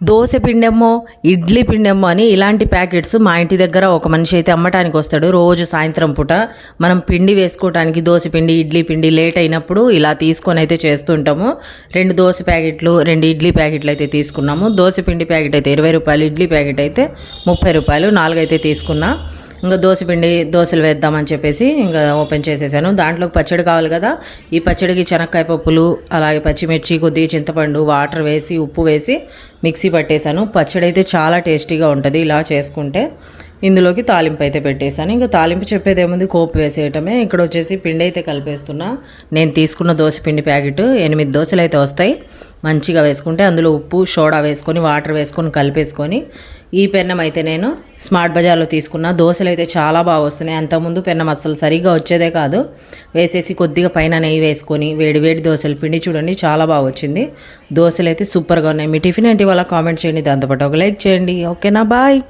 దోశ పిండేమో ఇడ్లీ పిండేమో అని ఇలాంటి ప్యాకెట్స్ మా ఇంటి దగ్గర ఒక మనిషి అయితే అమ్మటానికి వస్తాడు. రోజు సాయంత్రం పూట మనం పిండి వేసుకోవడానికి దోశ పిండి ఇడ్లీ పిండి లేట్ అయినప్పుడు ఇలా తీసుకొని అయితే చేస్తుంటాము. 2 దోశ ప్యాకెట్లు 2 ఇడ్లీ ప్యాకెట్లు అయితే తీసుకున్నాము. దోశ పిండి ప్యాకెట్ అయితే 20 రూపాయలు, ఇడ్లీ ప్యాకెట్ అయితే 30 రూపాయలు, 4 అయితే తీసుకున్నా. ఇంకా దోశపిండి దోశలు వేద్దామని చెప్పేసి ఇంకా ఓపెన్ చేసేసాను. దాంట్లోకి పచ్చడి కావాలి కదా, ఈ పచ్చడికి శనక్కాయ పప్పులు అలాగే పచ్చిమిర్చి కొద్దిగా చింతపండు వాటర్ వేసి ఉప్పు వేసి మిక్సీ పట్టేశాను. పచ్చడి అయితే చాలా టేస్టీగా ఉంటుంది ఇలా చేసుకుంటే. ఇందులోకి తాలింపు అయితే పెట్టేశాను. ఇంకా తాలింపు చెప్పేది ఏముంది, కోపు వేసేయటమే. ఇక్కడ వచ్చేసి పిండి అయితే కలిపేస్తున్నా. నేను తీసుకున్న దోశ పిండి ప్యాకెట్ 8 దోశలు అయితే వస్తాయి. మంచిగా వేసుకుంటే అందులో ఉప్పు సోడా వేసుకొని వాటర్ వేసుకొని కలిపేసుకొని, ఈ పెన్నం అయితే నేను స్మార్ట్ బజార్లో తీసుకున్న. దోశలు అయితే చాలా బాగా వస్తున్నాయి. అంతకుముందు పెన్నం అస్సలు సరిగ్గా వచ్చేదే కాదు. వేసేసి కొద్దిగా పైన నెయ్యి వేసుకొని వేడి వేడి దోశలు పిండి చూడండి చాలా బాగా వచ్చింది. దోశలు అయితే సూపర్గా ఉన్నాయి. మీ టిఫిన్ ఏంటి వాళ్ళ కామెంట్ చేయండి, దాంతోపాటు ఒక లైక్ చేయండి. ఓకేనా, బాయ్.